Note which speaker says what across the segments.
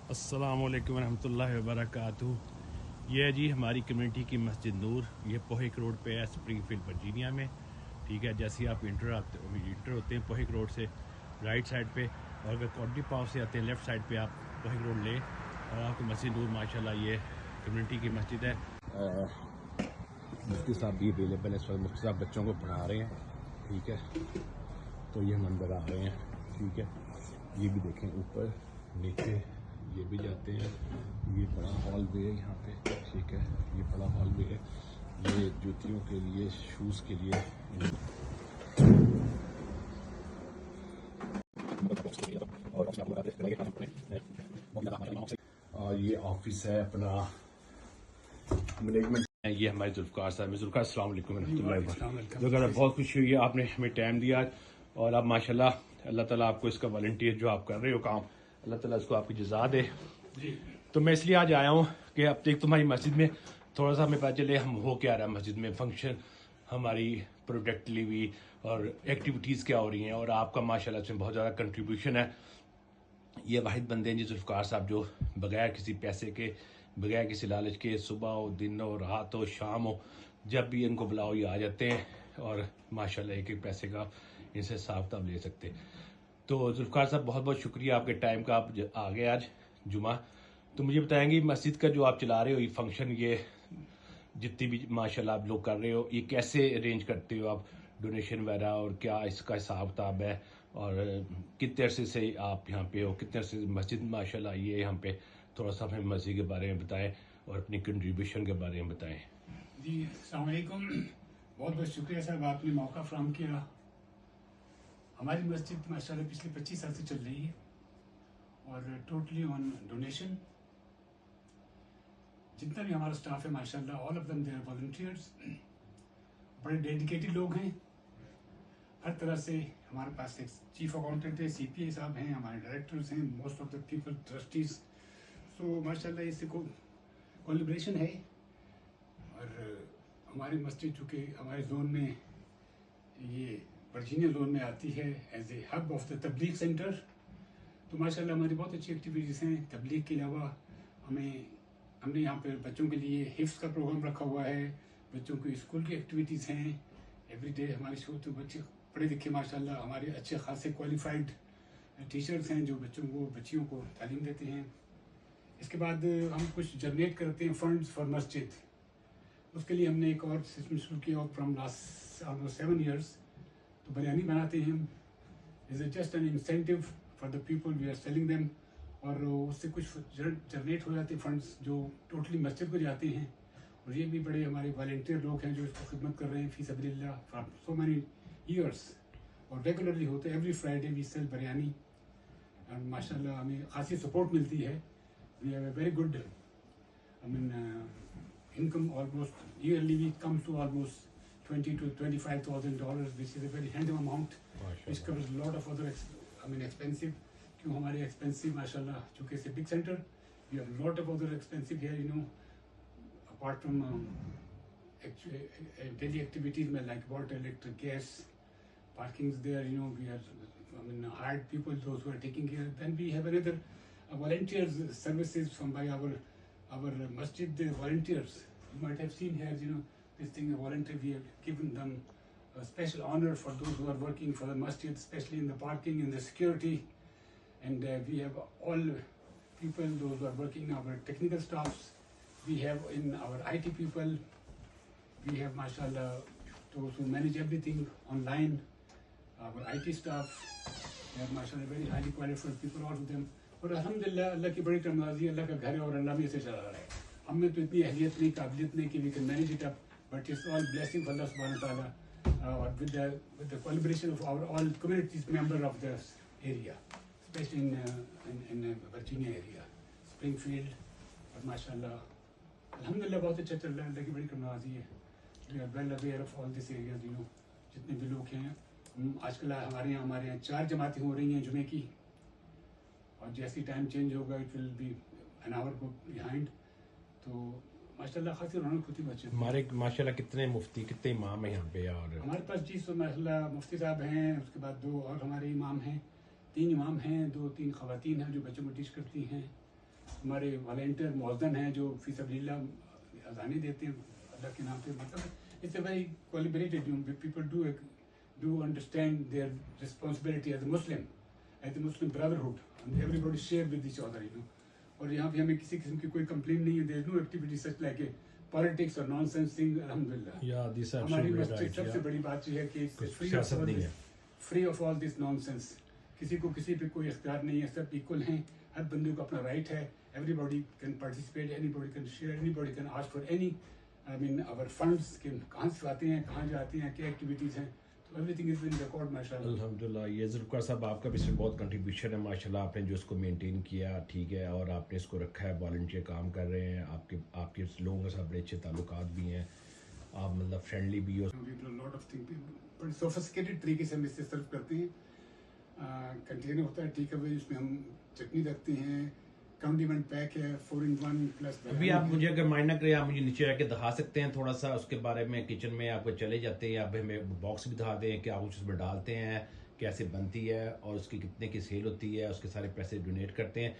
Speaker 1: अस्सलाम वालेकुम रहमतुल्लाहि व बरकातुहू। ये है जी हमारी कम्युनिटी की मस्जिद नूर। ये पोहिक रोड पे है, स्प्रिंगफील्ड वर्जीनिया में। ठीक है, जैसे ही आप इंटर होते हैं पोहिक रोड से राइट साइड पे, और अगर कॉडी पाव से आते हैं लेफ़्ट साइड पे आप पोहिक रोड लें और आपको मस्जिद नूर माशाल्लाह ये कम्युनिटी की मस्जिद है। मुफ्ती साहब भी अवेलेबल है इस वक्त। मुफ्ती साहब बच्चों को पढ़ा रहे हैं। ठीक है, तो ये हम अंदर आ रहे हैं। ठीक है, ये भी देखें ऊपर नीचे ये भी जाते हैं। ये बड़ा हॉल वे है यहाँ पे। ठीक है, ये बड़ा हॉल वे है। ये जूतियों के लिए, शूज़ के लिए। और ये ऑफिस है अपना मैनेजमेंट। ये हमारे जुल्फ़कार साहब। जुल्फ़कार अस्सलाम वालेकुम रहमतुल्लाहि व बरकातुहू। बहुत खुशी हुई है, आपने हमें टाइम दिया और आप माशाल्लाह अल्लाह ताला आपको इसका वॉलंटियर जो आप कर रहे हो काम, अल्लाह ताला इसको आपकी जज़ा दे। तो मैं इसलिए आज आया हूँ कि अब तक तुम्हारी मस्जिद में थोड़ा सा हमें पता चले हम हो क्या रहा है मस्जिद में, फंक्शन हमारी प्रोडक्टली हुई और एक्टिविटीज़ क्या हो रही हैं, और आपका माशाल्लाह इसमें बहुत ज़्यादा कंट्रीब्यूशन है। ये वाहिद बंदे हैं जी जुल्फ़कार साहब जो बगैर किसी पैसे के, बगैर किसी लालच के, सुबह हो, दिन हो, रात हो, शाम हो, जब भी इनको बुलाओ ये आ जाते हैं और माशाल्लाह एक एक पैसे का इनसे हिसाब किताब ले सकते। तो जुल्फ़कार साहब बहुत बहुत शुक्रिया आपके टाइम का, आप आ गए आज जुमा। तो मुझे बताएंगे मस्जिद का जो आप चला रहे हो ये फंक्शन, ये जितनी भी माशाल्लाह आप लोग कर रहे हो, ये कैसे अरेंज करते हो आप, डोनेशन वगैरह, और क्या इसका हिसाब किताब है, और कितने अरसे से आप यहाँ पे हो, कितने अरसे से मस्जिद माशाल्लाह ये यहाँ पे, थोड़ा सा हमें मस्जिद के बारे में बताएं और अपनी कंट्रीब्यूशन के बारे में बताएं।
Speaker 2: जी अस्सलाम वालेकुम, बहुत बहुत शुक्रिया साहब, आपने मौका फ्राहम किया। हमारी मस्जिद माशाल्लाह पिछले 25 साल से चल रही है और टोटली ऑन डोनेशन। जितना भी हमारा स्टाफ है माशाल्लाह all of them they are volunteers, बड़े डेडिकेटेड लोग हैं हर तरह से। हमारे पास एक चीफ अकाउंटेंट है, CPA साहब हैं, हमारे डायरेक्टर्स हैं, most of the people trustees. So माशाल्लाह इससे कोलैबोरेशन है। और हमारी मस्जिद चूँकि हमारे जोन में, ये वर्जीनिया जोन में आती है as a hub of the तबलीग सेंटर, तो माशाल्लाह हमारी बहुत अच्छी एक्टिविटीज़ हैं। तबलीग के अलावा हमने यहाँ पर बच्चों के लिए हिफ्ज़ का प्रोग्राम रखा हुआ है, बच्चों की स्कूल की एक्टिविटीज़ हैं एवरी डे। हमारे स्कूल तो बच्चे पढ़े लिखे माशाल्लाह, हमारे अच्छे खासे क्वालिफाइड टीचर्स हैं जो बच्चियों को तालीम देते हैं। इसके बाद हम कुछ जनरेट करते हैं फंड्स फॉर मस्जिद। उसके लिए हमने एक और सिस्टम शुरू किया फ्रॉम लास्ट ऑलमोस्ट 7 years। तो बिरयानी बनाते हैं हम, is just an incentive for the people we are selling them, और उससे कुछ जनरेट हो जाते फंड्स जो टोटली मस्जिद को जाते हैं। और ये भी बड़े हमारे वॉलंटियर लोग हैं जो इसको खिदमत कर रहे हैं फी सबीलिल्लाह फॉर सो मैनी ईयर्स, और रेगुलरली होते हैं। Every Friday we sell biryani और माशाल्लाह हमें खासी सपोर्ट मिलती है। We have a very good income, almost yearly we come to almost $20,000 to $25,000, which is a very handsome amount, which covers a lot of other expensive, क्यों हमारे expensive माशाल्लाह चूँकि it's a big center, we have a lot of other expensive here, you know, apart from daily activities like water, electric, gas, parkings there, you know, we are hired people, those who are taking care. Then we have another volunteers services from by our masjid volunteers. You might have seen here, you know, this thing, volunteer, we have given them a special honor for those who are working for the masjid, especially in the parking and the security. And we have all people, those who are working, our technical staffs. We have in our IT people, we have mashallah those who manage everything online, our IT staff, they are mashallah very highly qualified people, all of them. और अल्हम्दुलिल्लाह अल्लाह की बड़ी करमनवाज़ी, अल्लाह का घर है और अल्लाह में से चला रहा है। हम में तो इतनी अहलियत नहीं, काबिलियत नहीं कि we can manage it up, but it's all blessing of अल्लाह सुब्हानहू व तआला, और with the collaboration of our all communities member of this area, specially in Virginia area, Springfield. और माशाल्लाह अल्हम्दुलिल्लाह बहुत अच्छा चल रहा है, अल्लाह की बड़ी करमनवाज़ी है। We are well aware of all this areas, you know, जितने भी लोग हैं। आजकल हमारे यहाँ 4 जमातें हो रही हैं जुमे की, और जैसी टाइम चेंज होगा it will be an hour behind. तो माशाल्लाह खासी रौनक होती बच्चे।
Speaker 1: हमारे माशाल्लाह कितने मुफ्ती, कितने इमाम हैं यहाँ पे? और
Speaker 2: हमारे पास जी सो माशाल्लाह मुफ्ती साहब हैं, उसके बाद 2 और हमारे इमाम हैं, 3 इमाम हैं, 2-3 ख़वातीन हैं जो बच्चों को टीच करती हैं। हमारे वॉलंटियर मौजन हैं जो फी सबीलिल्लाह अज़ानें देते हैं अल्लाह के नाम पे, मतलब it's a very collaborated, people do understand their responsibility as a Muslim brotherhood, and everybody share with each other, you know. और यहाँ पे हमें किसी किस्म की कोई कंप्लेंट नहीं है, there is no activity such like a politics or nonsense thing, अल्हम्दुलिल्लाह.
Speaker 1: Yeah, this is
Speaker 2: हमारी
Speaker 1: absolutely
Speaker 2: मस्जिद
Speaker 1: right.
Speaker 2: सबसे
Speaker 1: Yeah.
Speaker 2: बड़ी बात ये है कि
Speaker 1: कुछ सियासत नहीं है.
Speaker 2: Free of all this nonsense. किसी को किसी पे कोई इख्तियार नहीं है, सब इक्वल हैं, हर बंदे को अपना राइट है. Everybody can participate, anybody can share, anybody can ask for any, I mean our funds के कहाँ से आते हैं, कहाँ जाते हैं, क्या एक्टिविटीज़ हैं, तो एवरीथिंग इज इन रिकॉर्ड माशाल्लाह.
Speaker 1: अल्हम्दुलिल्लाह. ये ज़ुल्फ़िकार साहब आपका भी इसमें बहुत कंट्रीब्यूशन है माशाल्लाह. आपने जो इसको मेंटेन किया, ठीक है, और आपने इसको रखा है, वॉलंटियर काम कर रहे हैं, आपके लोगों के साथ बड़े अच्छे ताल्लुकात भी हैं, आप मतलब फ्रेंडली भी हो.
Speaker 2: लॉट ऑफ थिंग बड़ी सोफिस्टिकेटेड तरीके से हम इससे सर्व करते हैं. कंटेनर होता है टेक अवे, उसमें हम चटनी रखते हैं, कंडीमेंट पैक है 4-in-1 प्लस.
Speaker 1: अभी आप मुझे अगर माइंड ना करें, आप मुझे नीचे आके दिखा सकते हैं थोड़ा सा उसके बारे में. किचन में आपको चले जाते हैं, आप हमें बॉक्स भी दिखा दें कि आप कुछ उसमें डालते हैं, कैसे बनती है और उसकी कितने की सेल होती है, उसके सारे पैसे डोनेट करते हैं.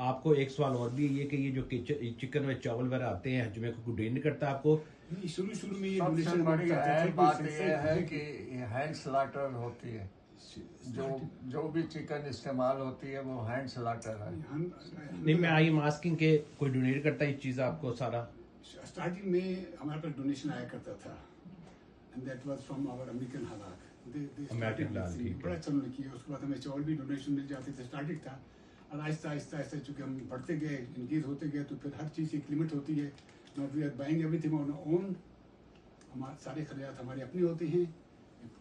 Speaker 1: आपको एक सवाल और भी है कि ये जो चिकन में चावल वगैरह आते हैं, जो मेरे को डोनेट करता है आपको.
Speaker 2: शुरू में ये
Speaker 3: सबसे
Speaker 2: डोनेशन
Speaker 3: बड़ी अहम बात यह है कि हैंड स्लाटर होती है. जो भी चिकन इस्तेमाल होती है वो हैंड स्लाटर है.
Speaker 1: नहीं, मैं आई एम आस्किंग के कोई डोनेट करता है ये चीज़ आपको सारा.
Speaker 2: स्टार्टिंग में हमारे पास डोनेशन आया करता था, and that was from our American हलाक.
Speaker 1: अमेरिकन हलाक, ठीक है.
Speaker 2: बड़ा अच्छा उन्होंने किया. उसके बाद हमें चावल भी डोनेशन मिल जाते थे. स्टार्टिंग था, और आहिस्ता आहिस्ता आहिस्ता चूँकि हम बढ़ते गए, इंक्रीज होते गए, तो फिर हर चीज़ की एक लिमिट होती है. Now we are buying everything on own. हमारे सारे खर्चात हमारे अपने होते हैं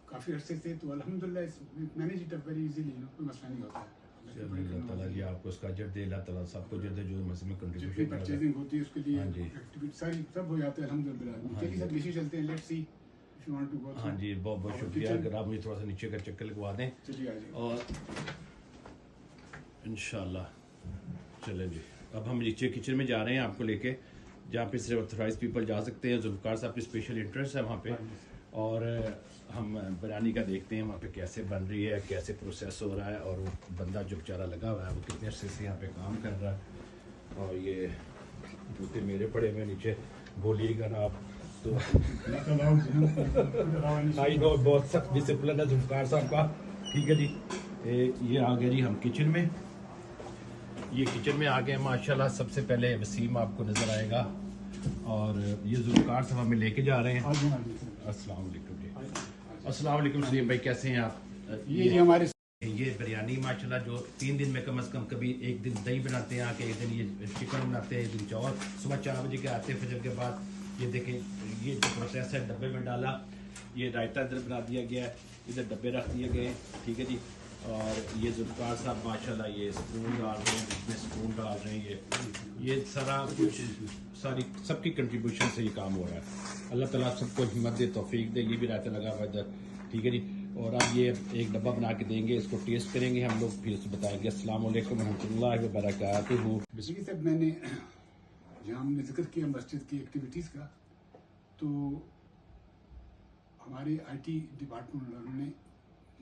Speaker 2: काफ़ी अरसे से, तो अल्हम्दुलिल्लाह मैनेज इट वेरी इजीली, कोई मसला नहीं होता.
Speaker 1: अल्लाह ताला जी आपको उसका अजर दे. अल्लाह ताला सबको जो जो मसले में
Speaker 2: जितनी
Speaker 1: कंट्रीब्यूशन कर रहा है.
Speaker 2: परचेजिंग होती है उसके लिए
Speaker 1: हाँ जी.
Speaker 2: एक्टिविटी सारी सब हो जाते हैं अल्हम्दुलिल्लाह. चलिए सब नीचे चलते हैं. Let's see if you want to go.
Speaker 1: हाँ जी, बहुत बहुत शुक्रिया. अगर आप मुझे थोड़ा सा नीचे का चक्कर लगवा दें.
Speaker 2: चलिए आ जाइए.
Speaker 1: और इंशाल्लाह चलें जी. अब हम नीचे किचन में जा रहे हैं आपको लेके, जहाँ पे सिर्फ ऑथराइज पीपल जा सकते हैं. ज़ुल्फ़िकार साहब की स्पेशल इंटरेस्ट है वहाँ पे, और हम बिरयानी का देखते हैं वहाँ पे कैसे बन रही है, कैसे प्रोसेस हो रहा है, और वो बंदा जो बेचारा लगा हुआ है वो कितने अरसे से यहाँ पे काम कर रहा है. और ये जूते मेरे पड़े हुए नीचे, बोलिएगा ना आप तो. आई नो बहुत सख्त डिसिप्लिन है ज़ुल्फ़िकार साहब का. ठीक है जी. ये आ गया जी हम किचन में. ये किचन में आ गए माशाल्लाह. सबसे पहले वसीम आपको नज़र आएगा, और ये ज़ुल्फ़िकार साहब हमें लेके जा रहे हैं. अस्सलाम वालेकुम जी. अस्सलाम वालेकुम सलीम भाई, कैसे हैं आप?
Speaker 2: ये जी हमारे
Speaker 1: ये बिरयानी माशाल्लाह जो 3 दिन में कम से कम, कभी एक दिन दही बनाते हैं आके, एक दिन ये चिकन बनाते हैं, एक दिन चावल. सुबह 4 बजे के आते हैं फजर के बाद. ये देखें, ये जो प्रोसेस है, डब्बे में डाला, ये रायता इधर बना दिया गया है, इधर डब्बे रख दिए गए. ठीक है जी. और ये ज़ुल्फ़िकार साहब माशाल्लाह ये स्पून डाल रहे हैं, इसमें स्पून डाल रहे हैं. ये सारा कुछ सारी सबकी कंट्रीब्यूशन से ये काम हो रहा है. अल्लाह ताला सबको हिम्मत दे, तौफीक दे. ये भी रायता लगा हुआ है इधर. ठीक है जी. और अब ये एक डब्बा बना के देंगे, इसको टेस्ट करेंगे हम लोग, फिर उसको बताएंगे. अस्सलाम वालेकुम रहमतुल्लाहि व बरकातुहू.
Speaker 2: बिस्मिल्लाह साहब, मैंने जहाँ हमने जिक्र किया मस्जिद की एक्टिविटीज़ का, तो हमारे IT डिपार्टमेंट वालों ने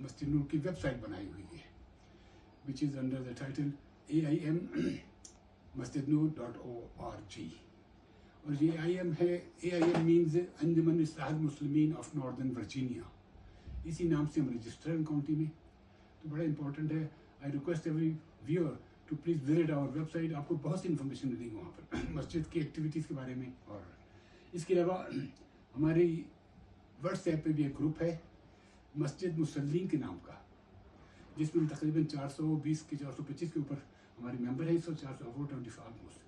Speaker 2: मस्जिद नूर की वेबसाइट बनाई हुई है, which is under the title AIM masjidnoor.org. और ये AIM है, AIM मीन्स अंजुमन इस्लाहुल मुस्लिमीन ऑफ नॉर्दर्न वर्जीनिया. इसी नाम से हम रजिस्टर हैं काउंटी में, तो बड़ा इंपॉर्टेंट है. I request every viewer to please visit our website. आपको बहुत सी इन्फॉर्मेशन मिलेगी वहाँ पर मस्जिद की एक्टिविटीज़ के बारे में. और इसके अलावा हमारी व्हाट्सएप पे भी एक ग्रुप है मस्जिद मुसल्लीन के नाम का, जिसमें तकरीबन 420 के 425 के ऊपर हमारे मेंबर हैं. 425 ऑलमोस्ट.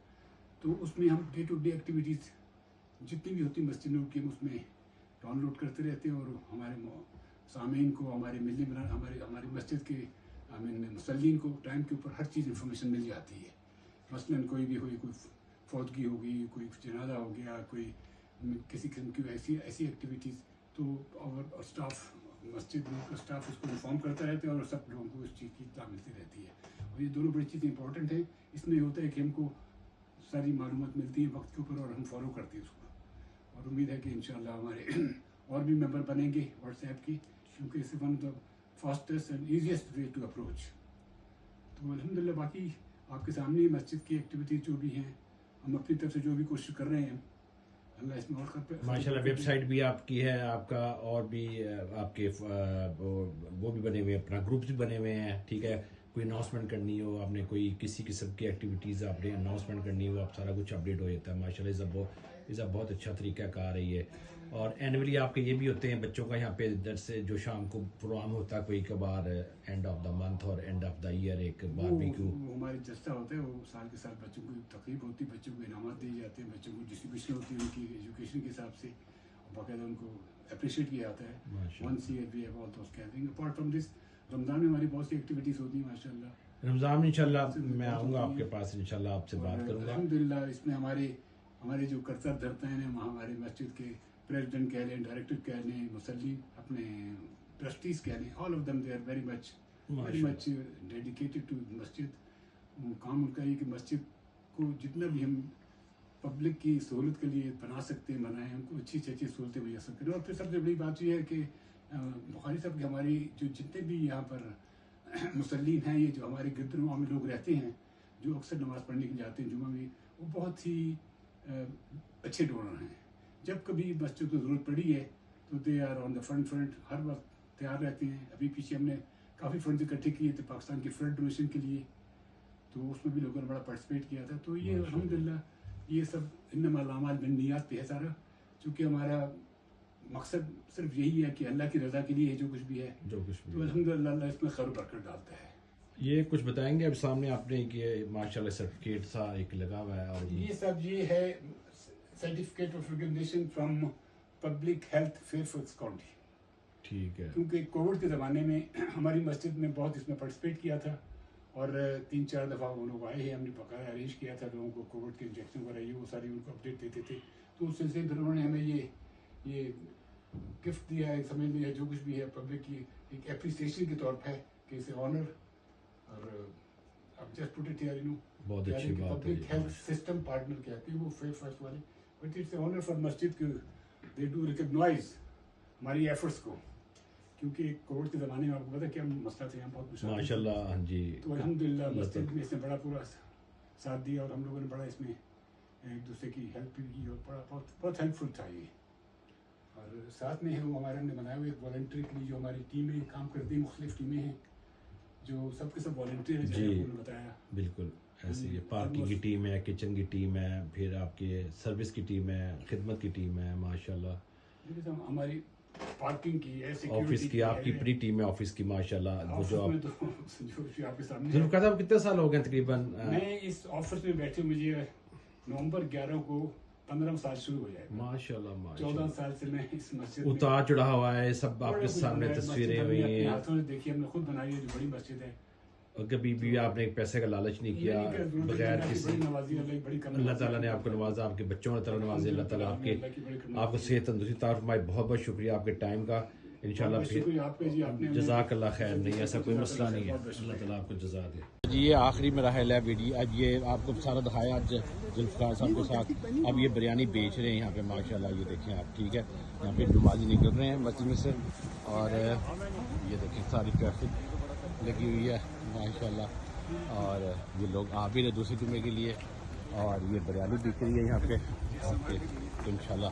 Speaker 2: तो उसमें हम डे टू डे एक्टिविटीज़ जितनी भी होती मस्जिद नूर की, हम उसमें डाउनलोड करते रहते हैं, और हमारे सामीन को, हमारे मिलने बना, हमारी मस्जिद के मुसल्लीन को टाइम के ऊपर हर चीज़ इंफॉर्मेशन मिल जाती है. मसलन कोई भी हुई, कोई फौतगी हो गई, कोई जनाजा हो गया, कोई किसी किस्म की ऐसी एक्टिविटीज़, तो और स्टाफ मस्जिद का स्टाफ उसको इन्फॉर्म करता रहता है, और सब लोगों को इस चीज़ की इत्तला मिलती रहती है. और ये दोनों बड़ी चीज़ें इंपॉर्टेंट हैं. इसमें होता है कि हमको सारी मालूमात मिलती है वक्त के ऊपर, और हम फॉलो करते हैं उसको. और उम्मीद है कि इंशाल्लाह हमारे और भी मेंबर बनेंगे व्हाट्सएप की, क्योंकि it's one of the fastest and easiest way to approach. तो अल्हम्दुलिल्लाह. बाकी آپ کے سامنے ہی مسجد کی ایکٹیویٹیز جو بھی ہیں ہم اپنی طرف سے جو بھی کوشش کر رہے ہیں اللہ اس میں اور
Speaker 1: ماشاءاللہ ویب سائٹ بھی آپ کی ہے آپ کا اور بھی آپ کے وہ بھی بنے ہوئے ہیں اپنا گروپس بھی بنے ہوئے ہیں ٹھیک ہے کوئی اناؤنسمنٹ کرنی ہو آپ نے کوئی کسی قسم کی ایکٹیویٹیز آپ نے اناؤنسمنٹ کرنی ہو آپ سارا کچھ اپڈیٹ ہو جاتا ہے ماشاءاللہ اس کا بہت اچھا طریقہ کار ہے یہ اور اینولی آپ کے یہ بھی ہوتے ہیں بچوں کا یہاں پہ ادھر سے جو شام کو پروگرام ہوتا ہے کوئی کبھار اینڈ آف دا منتھ اور اینڈ آف دا ایئر ایک باربیکیو
Speaker 2: ہمارے جلسہ ہوتا ہے وہ سال کے سال بچوں کو تقریب ہوتی ہے بچوں کو انعامات دیے جاتے ہیں بچوں کو ڈسٹریبیوشن ہوتی ہے ان کی ایجوکیشن کے حساب سے باقاعدہ ان کو اپریشیٹ کیا جاتا ہے once year we have all those gathering apart from this رمضان میں ہماری بہت سی ایکٹیویٹیز ہوتی ہیں ماشاء اللہ
Speaker 1: رمضان میں انشاءاللہ میں آؤں گا آپ کے پاس انشاءاللہ آپ سے بات کروں گا
Speaker 2: الحمدللہ اس میں ہمارے جو کرتب دھرتے ہیں ہمارے مسجد کے پریزیڈنٹ کہہ لیں ڈائریکٹر کہہ لیں مسلی اپنے ٹرسٹیز کہہ لیں all of them they are very much dedicated to مسجد کام ان کا یہ کہ مسجد کو جتنا بھی ہم پبلک کی سہولت کے لیے بنا سکتے ہیں بنائیں ان کو اچھی سہولتیں میسر کریں اور پھر سب سے بڑی بات یہ ہے کہ بخاری صاحب کی ہماری جو جتنے بھی یہاں پر مسلین ہیں یہ جو ہمارے گرد نواح میں لوگ رہتے ہیں جو اکثر نماز پڑھنے کے لیے جاتے ہیں جمعہ میں وہ بہت ہی اچھے ڈونر ہیں جب کبھی مسجد کو ضرورت پڑی ہے تو they are on the front ہر وقت تیار رہتے ہیں ابھی پیچھے ہم نے کافی فنڈز اکٹھے کیے تھے پاکستان کی فلڈ ڈونیشن کے لیے تو اس میں بھی لوگوں نے بڑا پارٹیسپیٹ کیا تھا تو یہ الحمدللہ یہ سب انما الاعمال بالنیات پہ ہے سارا چونکہ ہمارا مقصد صرف یہی ہے کہ اللہ کی رضا کے لیے جو کچھ بھی ہے تو الحمدللہ اللہ اس میں خیر و برکت ڈالتا ہے
Speaker 1: یہ کچھ بتائیں گے اب سامنے آپ نے کہ ماشاءاللہ سرٹیفکیٹ سا ایک لگا ہوا ہے اور
Speaker 2: یہ سب یہ ہے certificate of recognition from public health Fairfax county
Speaker 1: ٹھیک ہے
Speaker 2: کیونکہ کووڈ کے زمانے میں ہماری مسجد میں بہت اس میں پارٹیسپیٹ کیا تھا اور 3-4 دفعہ وہ لوگ آئے ہیں ہم نے باقاعدہ ارینج کیا تھا لوگوں کو کووڈ کے انجیکشن وغیرہ وہ ساری ان کو اپڈیٹ دیتے تھے تو اس سلسلے پھر انہوں نے ہمیں یہ گفٹ دیا ہے سمجھ لیا جو کچھ بھی ہے پبلک کی ایک اپریسیشن کے طور پہ کہ اسے آنر اور اب just put it here you know
Speaker 1: بہت اچھی بات ہے
Speaker 2: پبلک ہیلتھ سسٹم پارٹنر کہتے ہیں وہ فیئر فرسٹ والے but it's a honour for مسجد کہ دے ڈو ریکگنائز ہماری ایفرٹس کو کیونکہ کووڈ کے زمانے میں آپ کو پتا کیا مسئلہ تھا یہاں بہت مشکل
Speaker 1: ماشاءاللہ ہاں جی
Speaker 2: تو الحمدللہ مسجد میں اس نے بڑا پورا ساتھ دیا اور ہم لوگوں نے بڑا اس میں ایک دوسرے کی ہیلپ بھی کی اور بڑا بہت ہیلپ فل تھا یہ اور ساتھ میں وہ ہمارے ہم نے بنائے ہوئے والنٹری کے لیے جو ہماری ٹیمیں کام کرتی ہیں مختلف ٹیمیں ہیں جو سب کے سب والنٹیئر ہیں جیسے آپ نے بتایا
Speaker 1: بالکل ایسے یہ پارکنگ کی ٹیم ہے کچن کی ٹیم ہے پھر آپ کی سروس کی ٹیم ہے خدمت کی ٹیم ہے ماشاءاللہ
Speaker 2: ہماری پارکنگ کی ہے
Speaker 1: آفس کی آپ کی پوری ٹیم ہے آفس کی ماشاءاللہ وہ جو
Speaker 2: آپ کے سامنے
Speaker 1: ذوالفقار صاحب کتنے سال ہو گئے تقریباً
Speaker 2: میں اس آفس میں بیٹھے مجھے نومبر 11 کو 15 سال شروع ہو جائے
Speaker 1: ماشاءاللہ
Speaker 2: 14 سال سے میں اس مسجد
Speaker 1: اتار چڑھا ہوا ہے سب آپ کے سامنے تصویریں ہوئی ہیں
Speaker 2: ہاتھوں نے دیکھی ہم نے خود بنائی ہے جو بڑی مسجد ہے
Speaker 1: اور کبھی بھی آپ نے ایک پیسے کا لالچ نہیں کیا بغیر کسی اللہ تعالیٰ نے آپ کو نوازا آپ کے بچوں نے تعالیٰ نوازے اللہ تعالیٰ آپ کو صحت تندرستی عطا فرمائے بہت بہت شکریہ آپ کے ٹائم کا انشاءاللہ پھر جزاک اللہ خیر نہیں ایسا کوئی مسئلہ نہیں ہے اللہ تعالیٰ آپ کو جزا دے جی یہ آخری میرا ہے ویڈیو آج یہ آپ کو سارا دکھایا آج ذوالفقار صاحب کے ساتھ اب یہ بریانی بیچ رہے ہیں یہاں پہ ماشاءاللہ یہ دیکھیں آپ ٹھیک ہے یہاں پہ نمازی نکل رہے ہیں مسجد میں سے اور یہ دیکھیں ساری ٹریفک لگی ہوئی ہے ماشاءاللہ اور یہ لوگ آ بھی رہے دوسرے جمعے کے لیے اور یہ بریانی بک رہی ہے یہاں پہ ان شاء اللہ